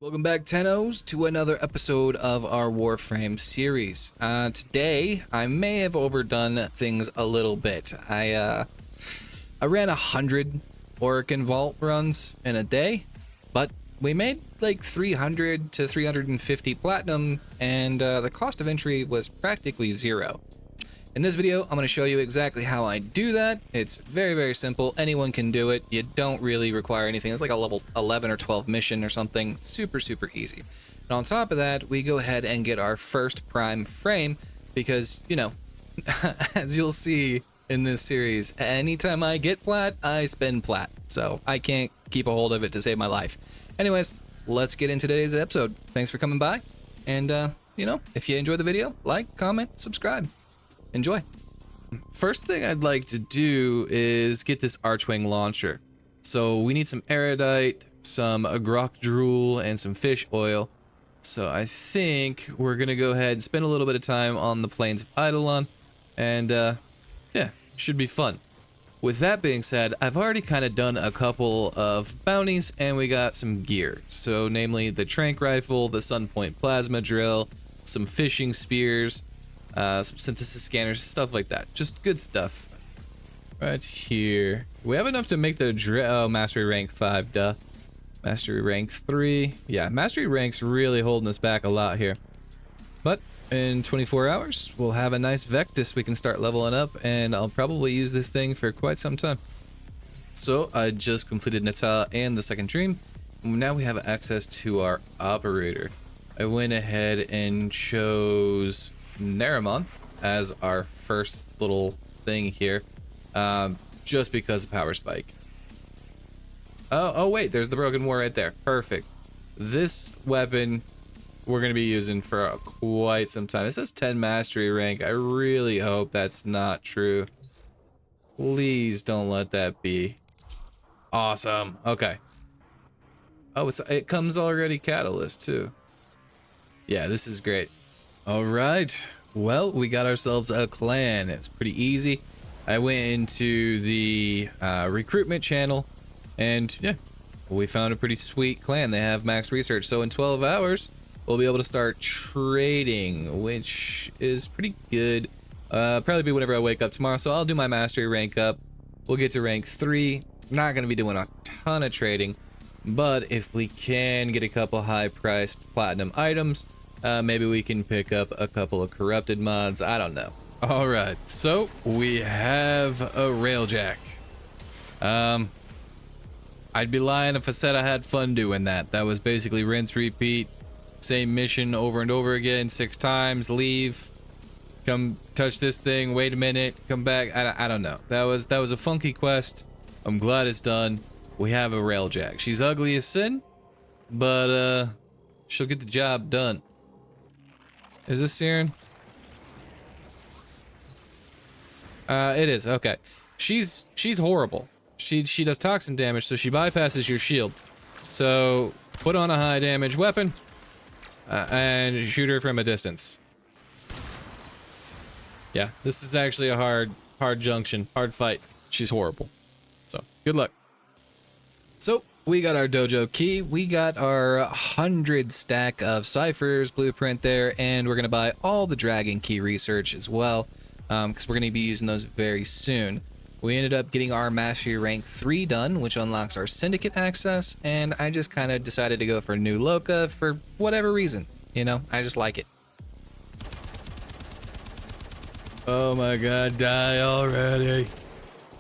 Welcome back, Tennos, to another episode of our Warframe series. Today, I may have overdone things a little bit. I ran 100 Oracle Vault runs in a day, but we made like 300 to 350 platinum, and the cost of entry was practically zero. In this video, I'm going to show you exactly how I do that. It's very, very simple. Anyone can do it. You don't really require anything. It's like a level 11 or 12 mission or something. Super, super easy. And on top of that, we go ahead and get our first prime frame because, you know, as you'll see in this series, anytime I get Plat, I spend Plat. So I can't keep a hold of it to save my life. Anyways, let's get into today's episode. Thanks for coming by. And, you know, if you enjoyed the video, like, comment, subscribe. Enjoy. First thing I'd like to do is get this archwing launcher. So we need some erudite, some grok drool, and some fish oil. So I think we're gonna go ahead and spend a little bit of time on the plains of Eidolon, and yeah, should be fun. With that being said, I've already kind of done a couple of bounties, and we got some gear. So namely the trank rifle, the sunpoint plasma drill, some fishing spears, some synthesis scanners, stuff like that. Just good stuff. Right here. We have enough to make the mastery rank 5, duh. Mastery rank 3. Yeah, mastery rank's really holding us back a lot here. But in 24 hours, we'll have a nice Vectus we can start leveling up, and I'll probably use this thing for quite some time. So I just completed Nata and the second dream. Now we have access to our operator. I went ahead and chose Naramon as our first little thing here, just because of power spike. Oh wait, there's the broken war right there. Perfect. This weapon we're gonna be using for quite some time. It says 10 mastery rank. I really hope that's not true. Please don't let that be. Awesome. Okay. Oh, it comes already catalyst too. Yeah, this is great. All right, well, we got ourselves a clan. It's pretty easy. I went into the recruitment channel, and yeah, we found a pretty sweet clan. They have max research, so in 12 hours, we'll be able to start trading, which is pretty good. Probably be whenever I wake up tomorrow, so I'll do my mastery rank up. We'll get to rank 3. Not going to be doing a ton of trading, but if we can get a couple high-priced platinum items, maybe we can pick up a couple of corrupted mods. I don't know. All right, so we have a Railjack. I'd be lying if I said I had fun doing that. That was basically rinse, repeat, same mission over and over again, 6 times, leave, come touch this thing, wait a minute, come back. I don't know. That was a funky quest. I'm glad it's done. We have a Railjack. She's ugly as sin, but she'll get the job done. Is this Siren? It is. Okay. She's horrible. She does toxin damage, so she bypasses your shield. So put on a high damage weapon and shoot her from a distance. Yeah, this is actually a hard junction, hard fight. She's horrible. So good luck. So we got our dojo key, we got our 100 stack of ciphers blueprint there, and we're gonna buy all the dragon key research as well, because we're gonna be using those very soon. We ended up getting our mastery rank 3 done, which unlocks our syndicate access, and I just kind of decided to go for new Loka for whatever reason. You know, I just like it. Oh my god, die already.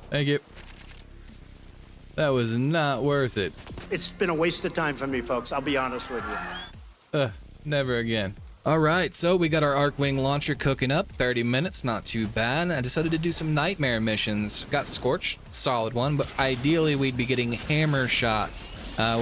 Thank you. That was not worth it. It's been a waste of time for me, folks. I'll be honest with you. Never again. All right, so we got our Archwing launcher cooking up. 30 minutes, not too bad. I decided to do some nightmare missions. Got Scorched, solid one, but ideally we'd be getting Hammer Shot,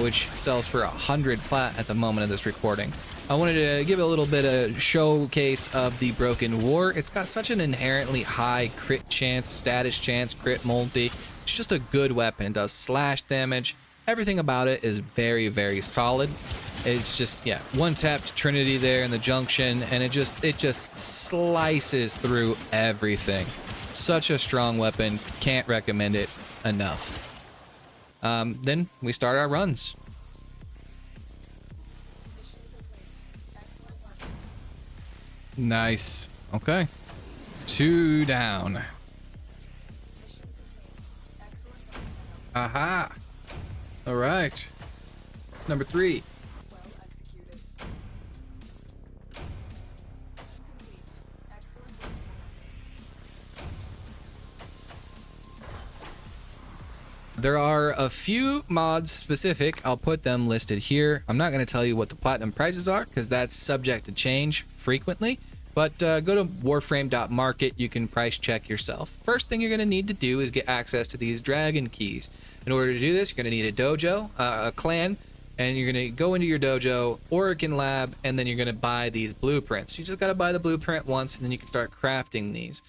which sells for 100 plat at the moment of this recording. I wanted to give a little bit of showcase of the Broken War. It's got such an inherently high crit chance, status chance, crit multi. It's just a good weapon. It does slash damage. Everything about it is very, very solid. It's just, yeah, one-tapped Trinity there in the junction, and it just slices through everything. Such a strong weapon. Can't recommend it enough. Then we start our runs. Nice. Okay. 2 down. Aha. All right. Number 3. There are a few mods specific. I'll put them listed here. I'm not going to tell you what the platinum prices are because that's subject to change frequently. But go to warframe.market. You can price check yourself. First thing you're going to need to do is get access to these dragon keys. In order to do this, you're going to need a dojo, a clan, and you're going to go into your dojo, Oregon Lab, and then you're going to buy these blueprints. You just got to buy the blueprint once, and then you can start crafting these.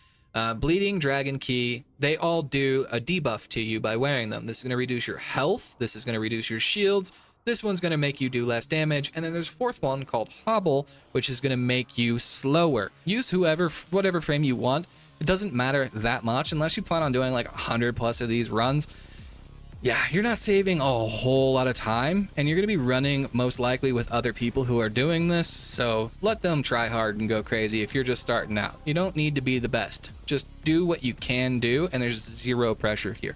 Bleeding Dragon Key, they all do a debuff to you by wearing them. This is going to reduce your health. This is going to reduce your shields. This one's going to make you do less damage. And then there's a fourth one called Hobble, which is going to make you slower. Use whatever frame you want. It doesn't matter that much unless you plan on doing like 100 plus of these runs. Yeah, you're not saving a whole lot of time, and you're going to be running most likely with other people who are doing this, so let them try hard and go crazy if you're just starting out. You don't need to be the best. Just do what you can do, and there's zero pressure here.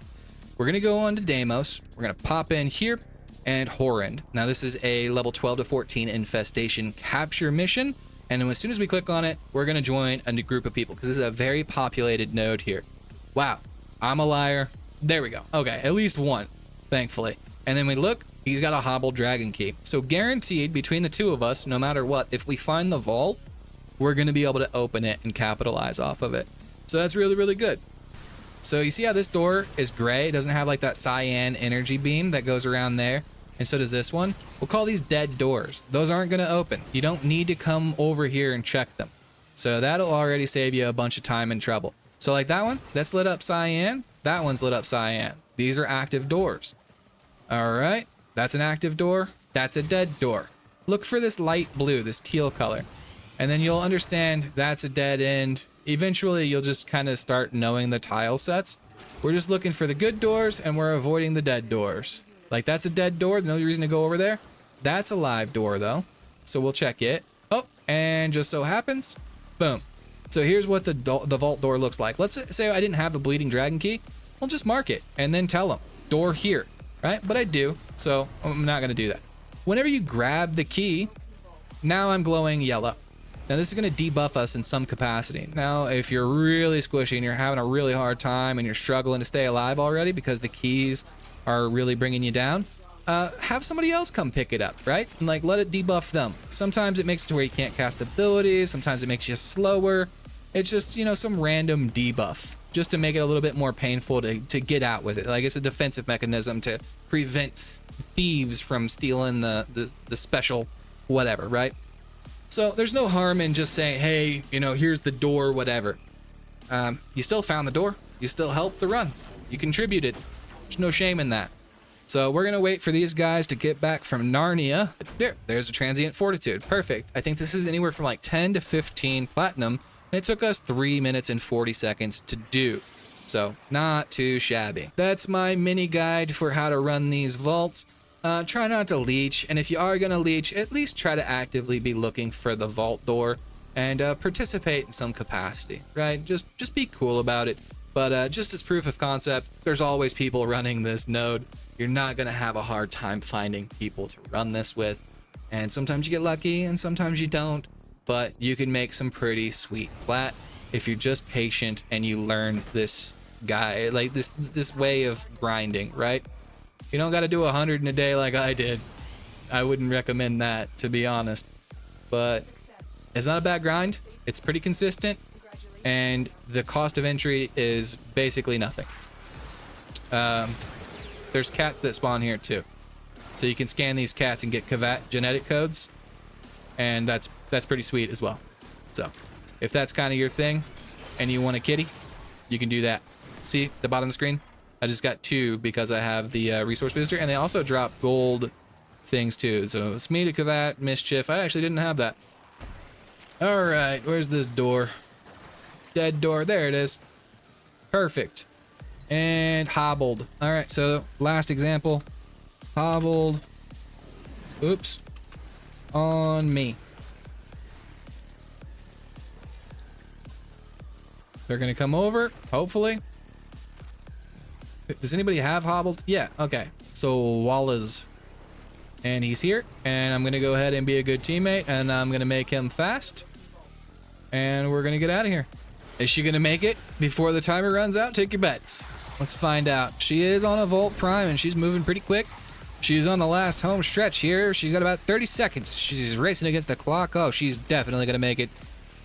We're going to go on to Deimos. We're going to pop in here and Horrend. Now, this is a level 12 to 14 infestation capture mission, and as soon as we click on it, we're going to join a new group of people, because this is a very populated node here. Wow, I'm a liar. There we go. Okay, at least one, thankfully. And then we look, he's got a hobbled dragon key. So guaranteed between the two of us, no matter what, if we find the vault, we're going to be able to open it and capitalize off of it. So that's really, really good. So you see how this door is gray? It doesn't have like that cyan energy beam that goes around there. And so does this one. We'll call these dead doors. Those aren't going to open. You don't need to come over here and check them. So that'll already save you a bunch of time and trouble. So like that one, that's lit up cyan. That one's lit up cyan. These are active doors. All right, that's an active door. That's a dead door. Look for this light blue, this teal color, and then you'll understand that's a dead end. Eventually, you'll just kind of start knowing the tile sets. We're just looking for the good doors, and we're avoiding the dead doors. Like that's a dead door, no reason to go over there. That's a live door though, so we'll check it. Oh, and just so happens, boom. So here's what the vault door looks like. Let's say I didn't have the bleeding dragon key. I'll just mark it and then tell them door here, right? But I do, so I'm not gonna do that. Whenever you grab the key, now I'm glowing yellow. Now this is gonna debuff us in some capacity. Now, if you're really squishy and you're having a really hard time and you're struggling to stay alive already because the keys are really bringing you down, have somebody else come pick it up, right? And like let it debuff them. Sometimes it makes it to where you can't cast abilities. Sometimes it makes you slower. It's just, you know, some random debuff just to make it a little bit more painful to get out with it. Like it's a defensive mechanism to prevent thieves from stealing the special whatever, right? So there's no harm in just saying, hey, you know, here's the door, whatever. You still found the door. You still helped the run. You contributed. There's no shame in that. So we're gonna wait for these guys to get back from Narnia. There's a transient fortitude. Perfect. I think this is anywhere from like 10 to 15 platinum. And it took us 3 minutes and 40 seconds to do. So not too shabby. That's my mini guide for how to run these vaults. Try not to leech. And if you are gonna leech, at least try to actively be looking for the vault door and participate in some capacity, right? Just be cool about it. But just as proof of concept, there's always people running this node. You're not gonna have a hard time finding people to run this with. And sometimes you get lucky and sometimes you don't. But you can make some pretty sweet plat if you're just patient and you learn this guy, like this way of grinding, right? You don't got to do 100 in a day like I did. I wouldn't recommend that, to be honest. But it's not a bad grind. It's pretty consistent, and the cost of entry is basically nothing. There's cats that spawn here too, so you can scan these cats and get genetic codes, and that's pretty sweet as well. So if that's kind of your thing and you want a kitty, you can do that. See the bottom of the screen? I just got 2 because I have the resource booster, and they also drop gold things too. So Smita, Kavat, Mischief. I actually didn't have that. All right, where's this door? Dead door. There it is. Perfect. And hobbled. All right, so last example. Hobbled. Oops. On me. They're gonna come over, hopefully. Does anybody have hobbled? Yeah, okay. So Wallace, and he's here, and I'm gonna go ahead and be a good teammate, and I'm gonna make him fast, and we're gonna get out of here. Is she gonna make it before the timer runs out? Take your bets. Let's find out. She is on a Volt Prime, and she's moving pretty quick. She's on the last home stretch here. She's got about 30 seconds. She's racing against the clock. Oh, she's definitely gonna make it.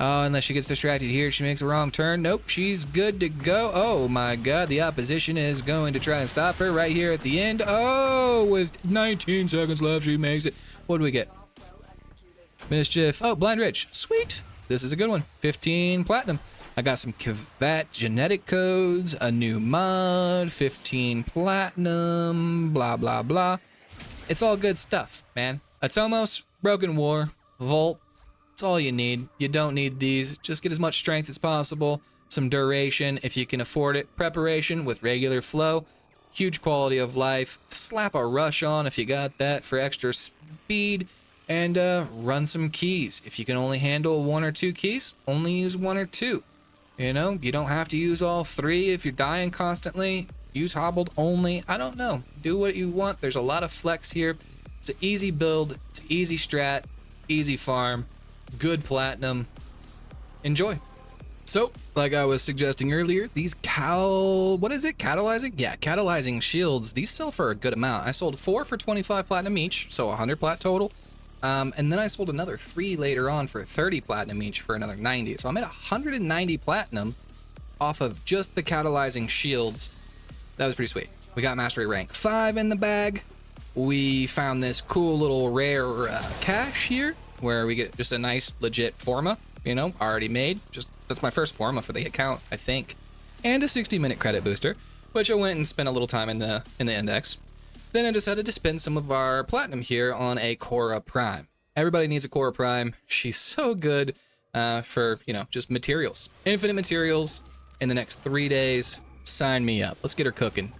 Oh, unless she gets distracted here, she makes a wrong turn. Nope, she's good to go. Oh my God, the opposition is going to try and stop her right here at the end. Oh, with 19 seconds left, she makes it. What do we get? Mischief. Oh, Blind Ridge. Sweet. This is a good one. 15 platinum. I got some Kavat genetic codes, a new mod, 15 platinum, blah, blah, blah. It's all good stuff, man. Atomos, Broken War, Volt. That's all you need. You don't need these. Just get as much strength as possible, some duration if you can afford it, preparation with regular flow, huge quality of life, slap a rush on if you got that for extra speed, and run some keys. If you can only handle 1 or 2 keys, only use 1 or 2. You know, you don't have to use all 3 if you're dying constantly. Use hobbled only. I don't know. Do what you want. There's a lot of flex here. It's an easy build. It's an easy strat. Easy farm. Good platinum. Enjoy. So, like I was suggesting earlier, these what is it? Catalyzing? Yeah, catalyzing shields. These sell for a good amount. I sold 4 for 25 platinum each, so 100 plat total. And then I sold another 3 later on for 30 platinum each for another 90. So I'm at 190 platinum off of just the catalyzing shields. That was pretty sweet. We got mastery rank 5 in the bag. We found this cool little rare cache here where we get just a nice legit forma, you know, already made. That's my first forma for the account, I think. And a 60-minute credit booster, which I went and spent a little time in the index. Then I decided to spend some of our platinum here on a Cora Prime. Everybody needs a Cora Prime. She's so good for, you know, just materials. Infinite materials in the next 3 days. Sign me up. Let's get her cooking.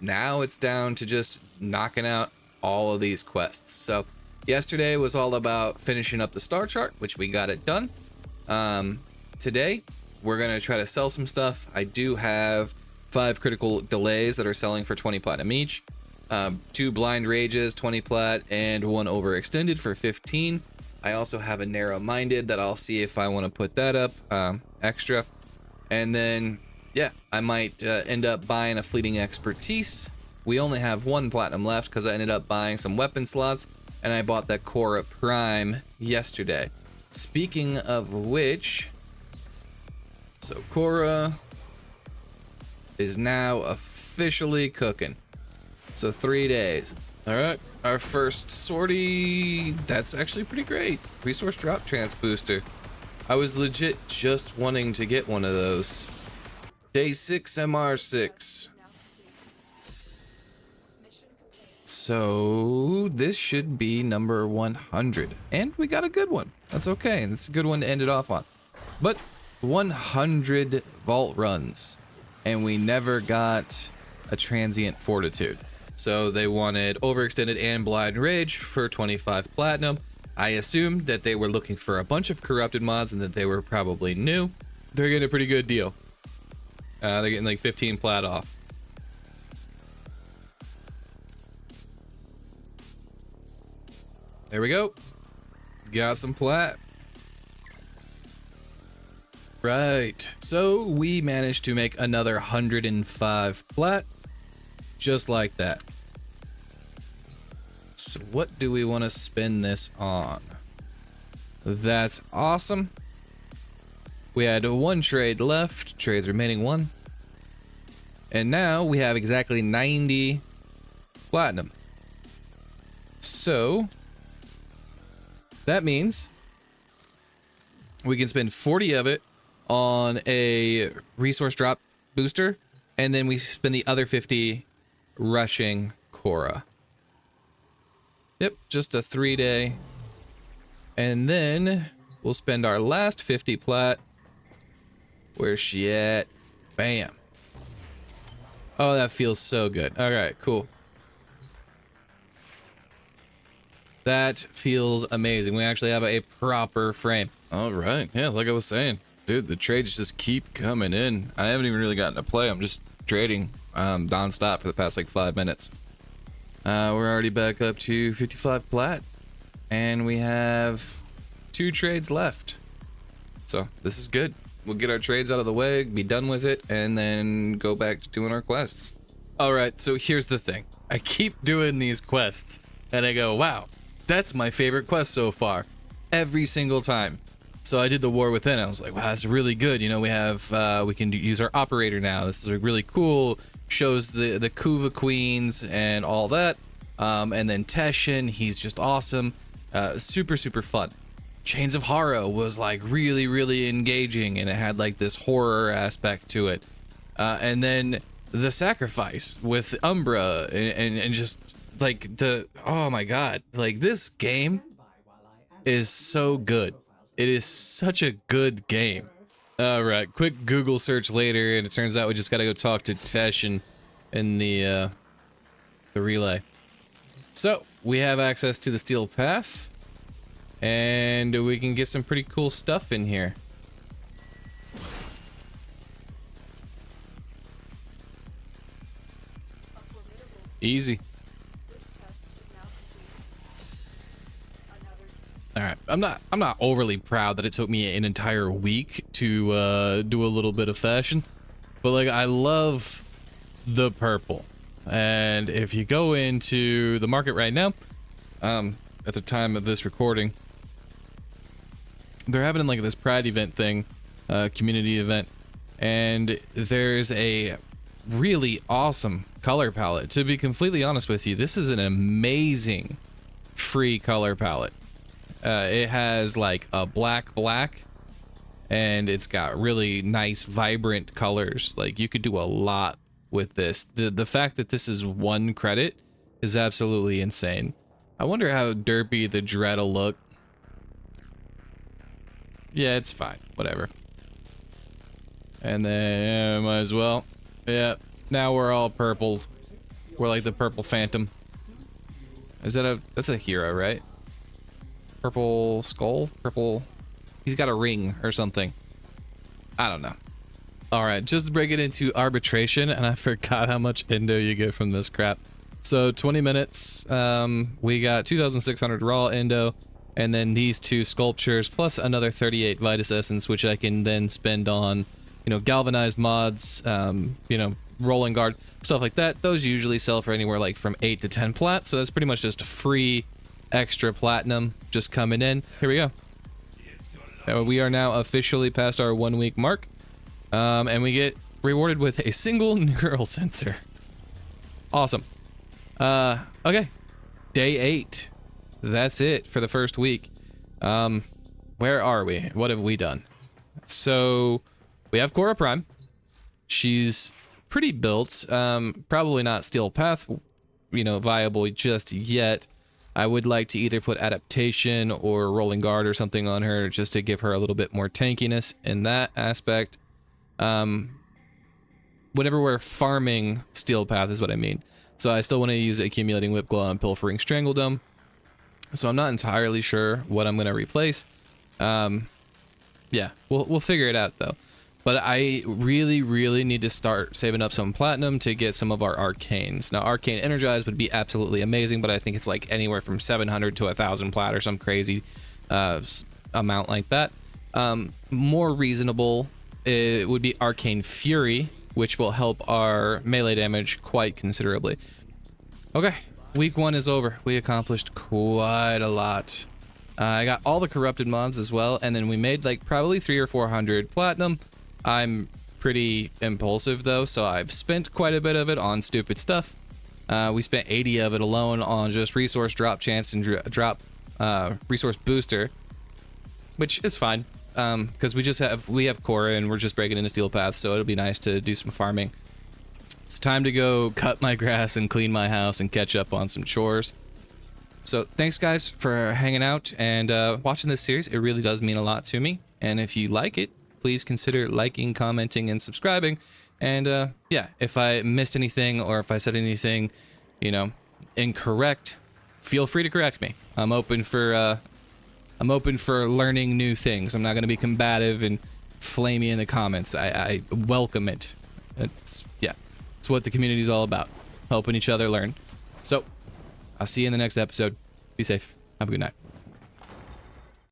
Now it's down to just knocking out all of these quests. So yesterday was all about finishing up the star chart, which we got it done. Today, we're going to try to sell some stuff. I do have 5 critical delays that are selling for 20 platinum each, 2 blind rages, 20 plat, and 1 overextended for 15. I also have a narrow-minded that I'll see if I want to put that up extra. And then, yeah, I might end up buying a fleeting expertise. We only have 1 platinum left because I ended up buying some weapon slots, and I bought that Cora Prime yesterday. Speaking of which, so Cora is now officially cooking. So 3 days. All right, our first sortie. That's actually pretty great. Resource drop trance booster. I was legit just wanting to get one of those. Day 6 MR6. So this should be number 100. And we got a good one. That's okay. That's a good one to end it off on. But 100 vault runs. And we never got a transient fortitude. So they wanted overextended and blind rage for 25 platinum. I assumed that they were looking for a bunch of corrupted mods and that they were probably new. They're getting a pretty good deal. They're getting like 15 plat off. There we go. Got some plat. Right. So we managed to make another 105 plat. Just like that. So what do we want to spend this on? That's awesome. We had 1 trade left. Trades remaining 1. And now we have exactly 90 platinum. So that means we can spend 40 of it on a resource drop booster, and then we spend the other 50 rushing Cora. Yep, just a 3-day. And then we'll spend our last 50 plat. Where's she at? Bam. Oh, that feels so good. All right, cool. That feels amazing. We actually have a proper frame. All right, yeah, like I was saying. Dude, the trades just keep coming in. I haven't even really gotten to play. I'm just trading non-stop for the past like 5 minutes. We're already back up to 55 plat. And we have 2 trades left. So this is good. We'll get our trades out of the way, be done with it, and then go back to doing our quests. Alright, so here's the thing. I keep doing these quests, and I go, wow, that's my favorite quest so far. Every single time. So I did the War Within. I was like, wow, that's really good. You know, we have, we can use our operator now. This is really cool. Shows the Kuva Queens and all that. And then Teshin, he's just awesome. Super, super fun. Chains of Horror was like really, really engaging, and it had like this horror aspect to it. And then the Sacrifice with Umbra and just like oh my god, like this game is so good. It is such a good game. All right, quick Google search later, and it turns out we just gotta go talk to Tesh in the relay. So we have access to the Steel Path, and we can get some pretty cool stuff in here. Easy. All right, I'm not overly proud that it took me an entire week to do a little bit of fashion, but like I love the purple. And if you go into the market right now, at the time of this recording, they're having like this Pride event thing, community event, and there's a really awesome color palette. To be completely honest with you, this is an amazing free color palette. It has like a black, and it's got really nice, vibrant colors. Like you could do a lot with this. The fact that this is 1 credit is absolutely insane. I wonder how derpy the Dread will look. Yeah, it's fine. Whatever. And then, might as well. Yeah, now we're all purpled. We're like the purple phantom. Is that that's a hero, right? Purple skull? Purple... He's got a ring or something. I don't know. Alright, just to break it into arbitration, and I forgot how much endo you get from this crap. So 20 minutes, we got 2,600 raw endo, and then these 2 sculptures, plus another 38 Vitus Essence, which I can then spend on, you know, galvanized mods, you know, rolling guard, stuff like that. Those usually sell for anywhere like from 8 to 10 plat, so that's pretty much just free extra platinum just coming in. Here we go. We are now officially past our 1 week mark, and we get rewarded with a single neural sensor. Awesome. Okay, day 8. That's it for the first week. Where are we? What have we done? So we have Cora Prime. She's pretty built. Probably not Steel Path, you know, viable just yet. I would like to either put Adaptation or Rolling Guard or something on her just to give her a little bit more tankiness in that aspect. Whenever we're farming Steel Path is what I mean. So I still want to use Accumulating Whip Glow and Pilfering Strangledome. So I'm not entirely sure what I'm going to replace. Yeah, we'll figure it out though. But I really need to start saving up some platinum to get some of our arcanes. Now, Arcane Energize would be absolutely amazing, but I think it's like anywhere from 700 to 1,000 plat or some crazy amount like that. More reasonable, it would be Arcane Fury, which will help our melee damage quite considerably. Okay, week 1 is over. We accomplished quite a lot. I got all the corrupted mods as well, and then we made like probably 300 or 400 platinum. I'm pretty impulsive though, so I've spent quite a bit of it on stupid stuff. We spent 80 of it alone on just resource drop chance and drop resource booster, which is fine because we have Cora and we're just breaking into Steel Path, so it'll be nice to do some farming. It's time to go cut my grass and clean my house and catch up on some chores. So thanks guys for hanging out and watching this series. It really does mean a lot to me, and if you like it, please consider liking, commenting, and subscribing. And yeah, if I missed anything or if I said anything, you know, incorrect, feel free to correct me. I'm open for learning new things. I'm not going to be combative and flame me in the comments. I welcome it. It's what the community's all about. Helping each other learn. So, I'll see you in the next episode. Be safe. Have a good night.